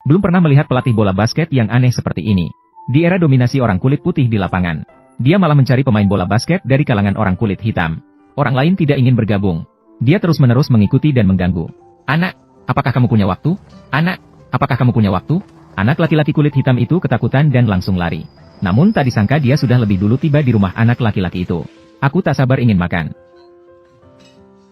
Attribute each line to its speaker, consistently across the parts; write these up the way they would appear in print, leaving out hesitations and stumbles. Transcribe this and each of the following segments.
Speaker 1: Belum pernah melihat pelatih bola basket yang aneh seperti ini. Di era dominasi orang kulit putih di lapangan, dia malah mencari pemain bola basket dari kalangan orang kulit hitam. Orang lain tidak ingin bergabung. Dia terus-menerus mengikuti dan mengganggu. Anak, apakah kamu punya waktu? Anak, apakah kamu punya waktu? Anak laki-laki kulit hitam itu ketakutan dan langsung lari. Namun tak disangka dia sudah lebih dulu tiba di rumah anak laki-laki itu. Aku tak sabar ingin makan.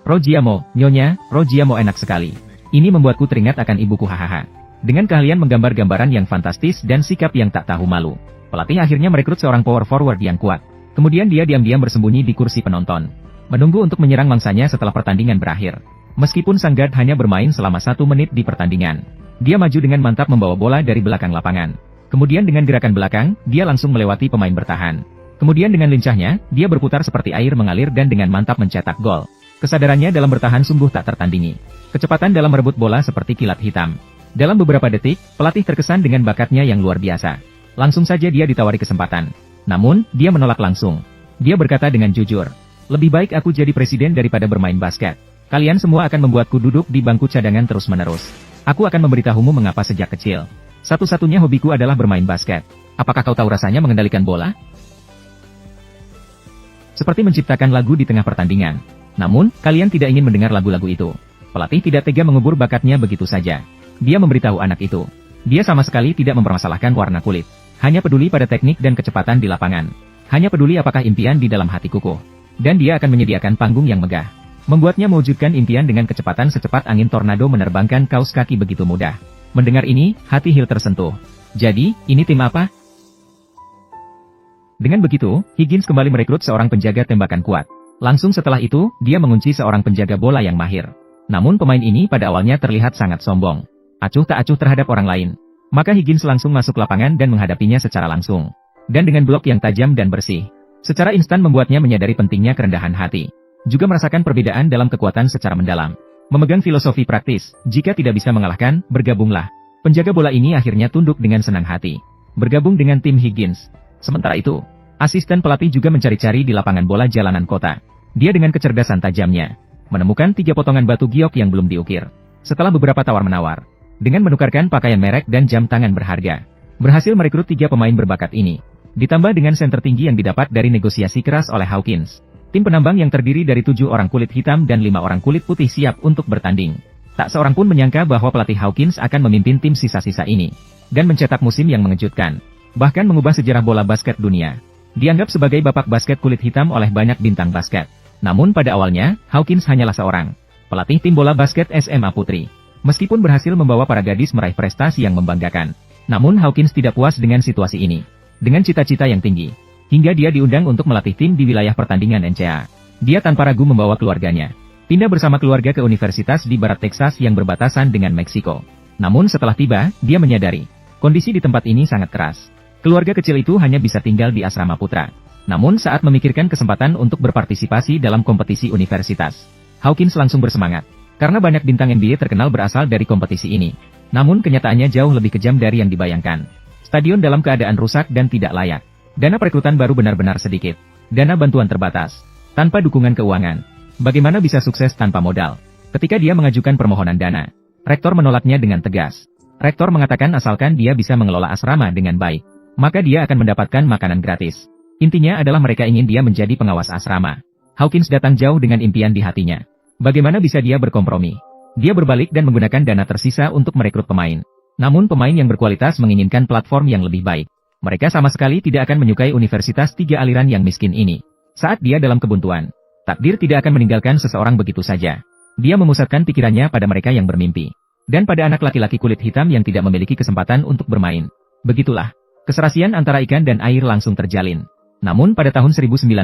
Speaker 1: Rojiamo, Nyonya, Rojiamo enak sekali. Ini membuatku teringat akan ibuku hahaha. Dengan keahlian menggambar gambaran yang fantastis dan sikap yang tak tahu malu, pelatih akhirnya merekrut seorang power forward yang kuat. Kemudian dia diam-diam bersembunyi di kursi penonton, menunggu untuk menyerang mangsanya setelah pertandingan berakhir. Meskipun sang guard hanya bermain selama 1 menit di pertandingan, dia maju dengan mantap membawa bola dari belakang lapangan. Kemudian dengan gerakan belakang, dia langsung melewati pemain bertahan. Kemudian dengan lincahnya, dia berputar seperti air mengalir dan dengan mantap mencetak gol. Kesadarannya dalam bertahan sungguh tak tertandingi. Kecepatan dalam merebut bola seperti kilat hitam. Dalam beberapa detik, pelatih terkesan dengan bakatnya yang luar biasa. Langsung saja dia ditawari kesempatan. Namun, dia menolak langsung. Dia berkata dengan jujur, "Lebih baik aku jadi presiden daripada bermain basket. Kalian semua akan membuatku duduk di bangku cadangan terus-menerus. Aku akan memberitahumu mengapa sejak kecil. Satu-satunya hobiku adalah bermain basket. Apakah kau tahu rasanya mengendalikan bola?" Seperti menciptakan lagu di tengah pertandingan. Namun, kalian tidak ingin mendengar lagu-lagu itu. Pelatih tidak tega mengubur bakatnya begitu saja. Dia memberitahu anak itu. Dia sama sekali tidak mempermasalahkan warna kulit. Hanya peduli pada teknik dan kecepatan di lapangan. Hanya peduli apakah impian di dalam hati kukuh. Dan dia akan menyediakan panggung yang megah. Membuatnya mewujudkan impian dengan kecepatan secepat angin tornado menerbangkan kaos kaki begitu mudah. Mendengar ini, hati Hill tersentuh. Jadi, ini tim apa? Dengan begitu, Higgins kembali merekrut seorang penjaga tembakan kuat. Langsung setelah itu, dia mengunci seorang penjaga bola yang mahir. Namun pemain ini pada awalnya terlihat sangat sombong. Acuh tak acuh terhadap orang lain. Maka Higgins langsung masuk lapangan dan menghadapinya secara langsung. Dan dengan blok yang tajam dan bersih. Secara instan membuatnya menyadari pentingnya kerendahan hati. Juga merasakan perbedaan dalam kekuatan secara mendalam. Memegang filosofi praktis, jika tidak bisa mengalahkan, bergabunglah. Penjaga bola ini akhirnya tunduk dengan senang hati. Bergabung dengan tim Higgins. Sementara itu, asisten pelatih juga mencari-cari di lapangan bola jalanan kota. Dia dengan kecerdasan tajamnya menemukan 3 potongan batu giok yang belum diukir. Setelah beberapa tawar-menawar, dengan menukarkan pakaian merek dan jam tangan berharga, berhasil merekrut 3 pemain berbakat ini. Ditambah dengan senter tinggi yang didapat dari negosiasi keras oleh Hawkins. Tim penambang yang terdiri dari 7 orang kulit hitam dan 5 orang kulit putih siap untuk bertanding. Tak seorang pun menyangka bahwa pelatih Hawkins akan memimpin tim sisa-sisa ini. Dan mencetak musim yang mengejutkan. Bahkan mengubah sejarah bola basket dunia. Dianggap sebagai bapak basket kulit hitam oleh banyak bintang basket. Namun pada awalnya, Hawkins hanyalah seorang pelatih tim bola basket SMA Putri. Meskipun berhasil membawa para gadis meraih prestasi yang membanggakan. Namun Hawkins tidak puas dengan situasi ini. Dengan cita-cita yang tinggi. Hingga dia diundang untuk melatih tim di wilayah pertandingan NCAA. Dia tanpa ragu membawa keluarganya. Pindah bersama keluarga ke universitas di barat Texas yang berbatasan dengan Meksiko. Namun setelah tiba, dia menyadari. Kondisi di tempat ini sangat keras. Keluarga kecil itu hanya bisa tinggal di asrama putra. Namun saat memikirkan kesempatan untuk berpartisipasi dalam kompetisi universitas, Hawkins langsung bersemangat. Karena banyak bintang NBA terkenal berasal dari kompetisi ini. Namun kenyataannya jauh lebih kejam dari yang dibayangkan. Stadion dalam keadaan rusak dan tidak layak. Dana perekrutan baru benar-benar sedikit. Dana bantuan terbatas. Tanpa dukungan keuangan. Bagaimana bisa sukses tanpa modal? Ketika dia mengajukan permohonan dana, rektor menolaknya dengan tegas. Rektor mengatakan asalkan dia bisa mengelola asrama dengan baik, maka dia akan mendapatkan makanan gratis. Intinya adalah mereka ingin dia menjadi pengawas asrama. Hawkins datang jauh dengan impian di hatinya. Bagaimana bisa dia berkompromi? Dia berbalik dan menggunakan dana tersisa untuk merekrut pemain. Namun pemain yang berkualitas menginginkan platform yang lebih baik. Mereka sama sekali tidak akan menyukai universitas 3 aliran yang miskin ini. Saat dia dalam kebuntuan, takdir tidak akan meninggalkan seseorang begitu saja. Dia memusatkan pikirannya pada mereka yang bermimpi. Dan pada anak laki-laki kulit hitam yang tidak memiliki kesempatan untuk bermain. Begitulah, keserasian antara ikan dan air langsung terjalin. Namun pada tahun 1965,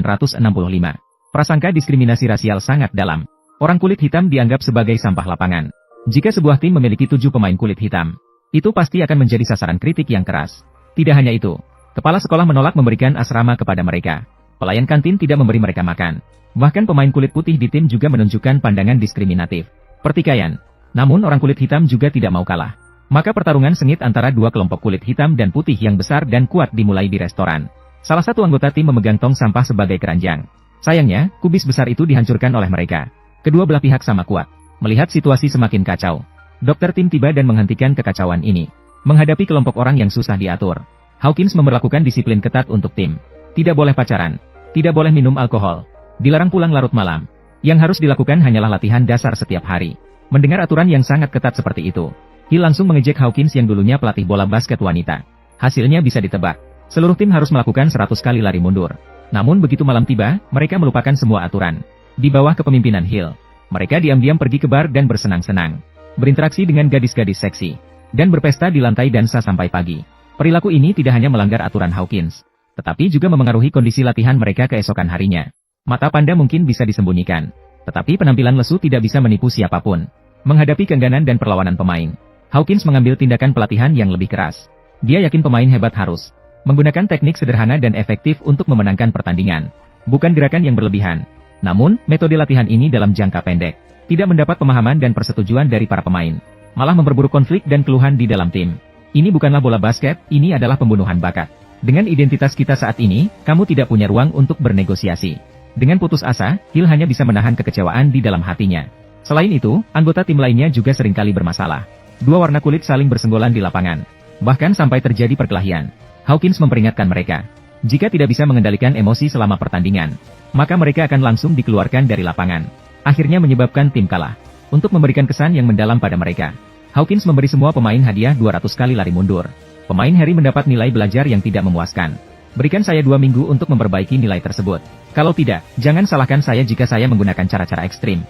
Speaker 1: prasangka diskriminasi rasial sangat dalam. Orang kulit hitam dianggap sebagai sampah lapangan. Jika sebuah tim memiliki 7 pemain kulit hitam, itu pasti akan menjadi sasaran kritik yang keras. Tidak hanya itu, kepala sekolah menolak memberikan asrama kepada mereka. Pelayan kantin tidak memberi mereka makan. Bahkan pemain kulit putih di tim juga menunjukkan pandangan diskriminatif. Pertikaian. Namun orang kulit hitam juga tidak mau kalah. Maka pertarungan sengit antara 2 kelompok kulit hitam dan putih yang besar dan kuat dimulai di restoran. Salah satu anggota tim memegang tong sampah sebagai keranjang. Sayangnya, kubis besar itu dihancurkan oleh mereka. Kedua belah pihak sama kuat. Melihat situasi semakin kacau, dokter tim tiba dan menghentikan kekacauan ini. Menghadapi kelompok orang yang susah diatur, Hawkins memberlakukan disiplin ketat untuk tim. Tidak boleh pacaran, tidak boleh minum alkohol, dilarang pulang larut malam. Yang harus dilakukan hanyalah latihan dasar setiap hari. Mendengar aturan yang sangat ketat seperti itu, Hill langsung mengejek Hawkins yang dulunya pelatih bola basket wanita. Hasilnya bisa ditebak. Seluruh tim harus melakukan 100 kali lari mundur. Namun begitu malam tiba, mereka melupakan semua aturan. Di bawah kepemimpinan Hill, mereka diam-diam pergi ke bar dan bersenang-senang. Berinteraksi dengan gadis-gadis seksi. Dan berpesta di lantai dansa sampai pagi. Perilaku ini tidak hanya melanggar aturan Hawkins, tetapi juga memengaruhi kondisi latihan mereka keesokan harinya. Mata panda mungkin bisa disembunyikan, tetapi penampilan lesu tidak bisa menipu siapapun. Menghadapi keengganan dan perlawanan pemain, Hawkins mengambil tindakan pelatihan yang lebih keras. Dia yakin pemain hebat harus menggunakan teknik sederhana dan efektif untuk memenangkan pertandingan. Bukan gerakan yang berlebihan. Namun, metode latihan ini dalam jangka pendek tidak mendapat pemahaman dan persetujuan dari para pemain. Malah memperburuk konflik dan keluhan di dalam tim. Ini bukanlah bola basket, ini adalah pembunuhan bakat. Dengan identitas kita saat ini, kamu tidak punya ruang untuk bernegosiasi. Dengan putus asa, Hill hanya bisa menahan kekecewaan di dalam hatinya. Selain itu, anggota tim lainnya juga seringkali bermasalah. Dua warna kulit saling bersenggolan di lapangan. Bahkan sampai terjadi perkelahian. Hawkins memperingatkan mereka. Jika tidak bisa mengendalikan emosi selama pertandingan, maka mereka akan langsung dikeluarkan dari lapangan. Akhirnya menyebabkan tim kalah. Untuk memberikan kesan yang mendalam pada mereka, Hawkins memberi semua pemain hadiah 200 kali lari mundur. Pemain Harry mendapat nilai belajar yang tidak memuaskan. Berikan saya 2 minggu untuk memperbaiki nilai tersebut. Kalau tidak, jangan salahkan saya jika saya menggunakan cara-cara ekstrim.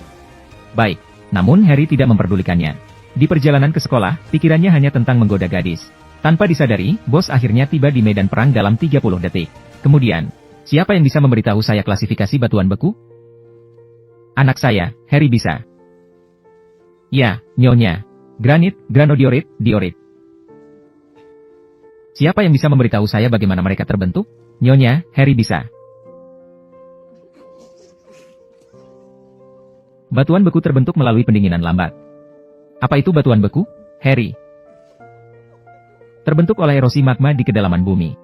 Speaker 1: Baik. Namun Harry tidak memperdulikannya. Di perjalanan ke sekolah, pikirannya hanya tentang menggoda gadis. Tanpa disadari, bos akhirnya tiba di medan perang dalam 30 detik. Kemudian, siapa yang bisa memberitahu saya klasifikasi batuan beku? Anak saya, Harry bisa. Ya, Nyonya. Granit, granodiorit, diorit. Siapa yang bisa memberitahu saya bagaimana mereka terbentuk? Nyonya, Harry bisa. Batuan beku terbentuk melalui pendinginan lambat. Apa itu batuan beku, Harry? Terbentuk oleh erosi magma di kedalaman bumi.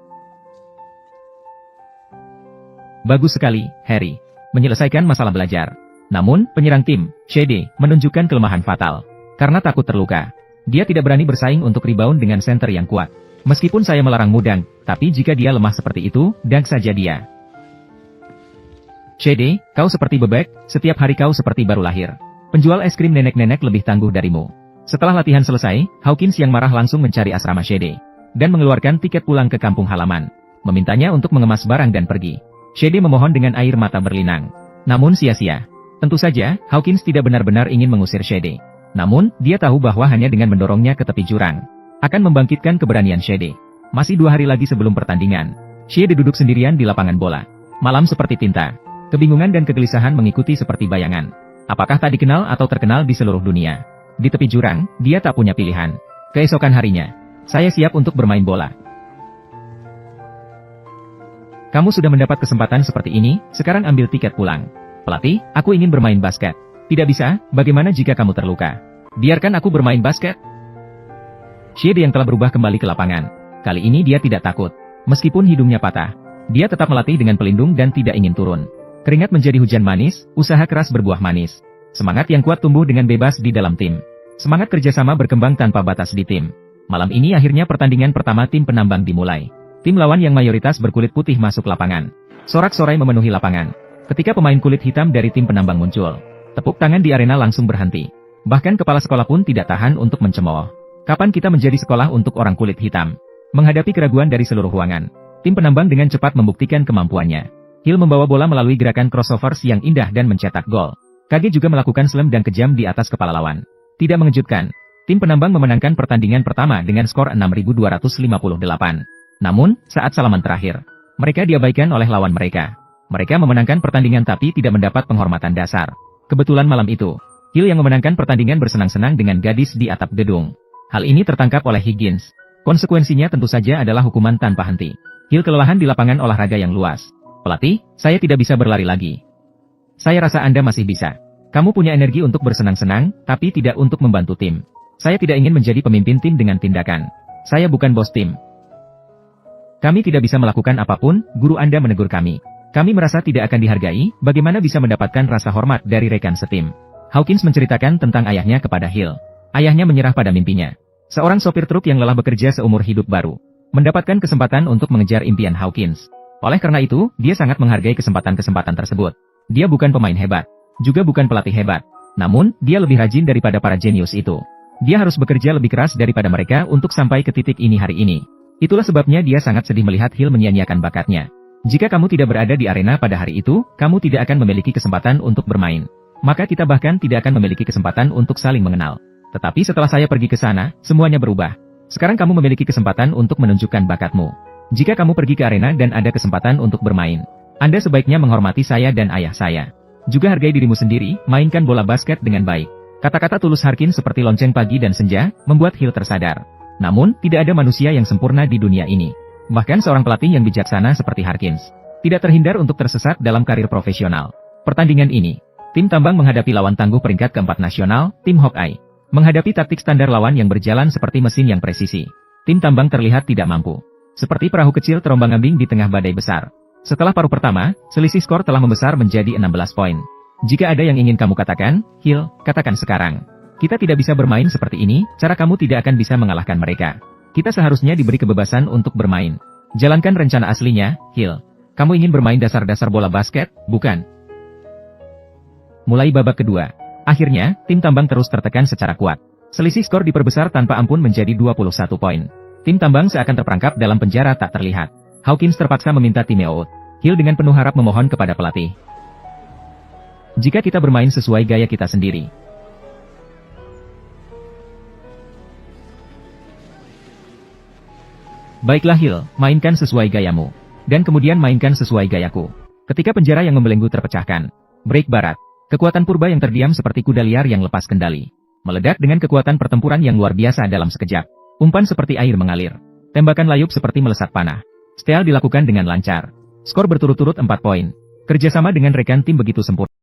Speaker 1: Bagus sekali, Harry. Menyelesaikan masalah belajar. Namun, penyerang tim, Shade, menunjukkan kelemahan fatal. Karena takut terluka, dia tidak berani bersaing untuk rebound dengan center yang kuat. Meskipun saya melarangmu dunk, tapi jika dia lemah seperti itu, dunk saja dia. Shade, kau seperti bebek, setiap hari kau seperti baru lahir. Penjual es krim nenek-nenek lebih tangguh darimu. Setelah latihan selesai, Hawkins yang marah langsung mencari asrama Shade. Dan mengeluarkan tiket pulang ke kampung halaman. Memintanya untuk mengemas barang dan pergi. Shade memohon dengan air mata berlinang. Namun sia-sia. Tentu saja, Hawkins tidak benar-benar ingin mengusir Shade. Namun, dia tahu bahwa hanya dengan mendorongnya ke tepi jurang akan membangkitkan keberanian Shade. Masih 2 hari lagi sebelum pertandingan, Shade duduk sendirian di lapangan bola. Malam seperti tinta. Kebingungan dan kegelisahan mengikuti seperti bayangan. Apakah tak dikenal atau terkenal di seluruh dunia? Di tepi jurang, dia tak punya pilihan. Keesokan harinya, saya siap untuk bermain bola. Kamu sudah mendapat kesempatan seperti ini, sekarang ambil tiket pulang. Pelatih, aku ingin bermain basket. Tidak bisa, bagaimana jika kamu terluka? Biarkan aku bermain basket. Shade yang telah berubah kembali ke lapangan. Kali ini dia tidak takut. Meskipun hidungnya patah, dia tetap melatih dengan pelindung dan tidak ingin turun. Keringat menjadi hujan manis, usaha keras berbuah manis. Semangat yang kuat tumbuh dengan bebas di dalam tim. Semangat kerjasama berkembang tanpa batas di tim. Malam ini akhirnya pertandingan pertama tim penambang dimulai. Tim lawan yang mayoritas berkulit putih masuk lapangan. Sorak-sorai memenuhi lapangan. Ketika pemain kulit hitam dari tim penambang muncul, tepuk tangan di arena langsung berhenti. Bahkan kepala sekolah pun tidak tahan untuk mencemooh. Kapan kita menjadi sekolah untuk orang kulit hitam? Menghadapi keraguan dari seluruh ruangan, tim penambang dengan cepat membuktikan kemampuannya. Hill membawa bola melalui gerakan crossovers yang indah dan mencetak gol. KG juga melakukan slam dan kejam di atas kepala lawan. Tidak mengejutkan, tim penambang memenangkan pertandingan pertama dengan skor 6.258. Namun, saat salaman terakhir, mereka diabaikan oleh lawan mereka. Mereka memenangkan pertandingan tapi tidak mendapat penghormatan dasar. Kebetulan malam itu, Hill yang memenangkan pertandingan bersenang-senang dengan gadis di atap gedung. Hal ini tertangkap oleh Higgins. Konsekuensinya tentu saja adalah hukuman tanpa henti. Hill kelelahan di lapangan olahraga yang luas. Pelatih, saya tidak bisa berlari lagi. Saya rasa Anda masih bisa. Kamu punya energi untuk bersenang-senang, tapi tidak untuk membantu tim. Saya tidak ingin menjadi pemimpin tim dengan tindakan. Saya bukan bos tim. Kami tidak bisa melakukan apapun, guru Anda menegur kami. Kami merasa tidak akan dihargai, bagaimana bisa mendapatkan rasa hormat dari rekan setim. Hawkins menceritakan tentang ayahnya kepada Hill. Ayahnya menyerah pada mimpinya. Seorang sopir truk yang lelah bekerja seumur hidup baru mendapatkan kesempatan untuk mengejar impian Hawkins. Oleh karena itu, dia sangat menghargai kesempatan-kesempatan tersebut. Dia bukan pemain hebat, juga bukan pelatih hebat. Namun, dia lebih rajin daripada para jenius itu. Dia harus bekerja lebih keras daripada mereka untuk sampai ke titik ini hari ini. Itulah sebabnya dia sangat sedih melihat Hill menyia-nyiakan bakatnya. Jika kamu tidak berada di arena pada hari itu, kamu tidak akan memiliki kesempatan untuk bermain. Maka kita bahkan tidak akan memiliki kesempatan untuk saling mengenal. Tetapi setelah saya pergi ke sana, semuanya berubah. Sekarang kamu memiliki kesempatan untuk menunjukkan bakatmu. Jika kamu pergi ke arena dan ada kesempatan untuk bermain, Anda sebaiknya menghormati saya dan ayah saya. Juga hargai dirimu sendiri, mainkan bola basket dengan baik. Kata-kata tulus Harkins seperti lonceng pagi dan senja, membuat Hill tersadar. Namun, tidak ada manusia yang sempurna di dunia ini. Bahkan seorang pelatih yang bijaksana seperti Harkins tidak terhindar untuk tersesat dalam karir profesional. Pertandingan ini, tim tambang menghadapi lawan tangguh peringkat keempat nasional, tim Hawkeye. Menghadapi taktik standar lawan yang berjalan seperti mesin yang presisi, tim tambang terlihat tidak mampu. Seperti perahu kecil terombang-ambing di tengah badai besar. Setelah paruh pertama, selisih skor telah membesar menjadi 16 poin. Jika ada yang ingin kamu katakan, Hill, katakan sekarang. Kita tidak bisa bermain seperti ini, cara kamu tidak akan bisa mengalahkan mereka. Kita seharusnya diberi kebebasan untuk bermain. Jalankan rencana aslinya, Hill. Kamu ingin bermain dasar-dasar bola basket, bukan? Mulai babak kedua. Akhirnya, tim tambang terus tertekan secara kuat. Selisih skor diperbesar tanpa ampun menjadi 21 poin. Tim tambang seakan terperangkap dalam penjara tak terlihat. Hawkins terpaksa meminta timeout. Hill dengan penuh harap memohon kepada pelatih. Jika kita bermain sesuai gaya kita sendiri. Baiklah Hill, mainkan sesuai gayamu. Dan kemudian mainkan sesuai gayaku. Ketika penjara yang membelenggu terpecahkan. Break barat. Kekuatan purba yang terdiam seperti kuda liar yang lepas kendali. Meledak dengan kekuatan pertempuran yang luar biasa dalam sekejap. Umpan seperti air mengalir. Tembakan layup seperti melesat panah. Steal dilakukan dengan lancar. Skor berturut-turut 4 poin. Kerjasama dengan rekan tim begitu sempurna.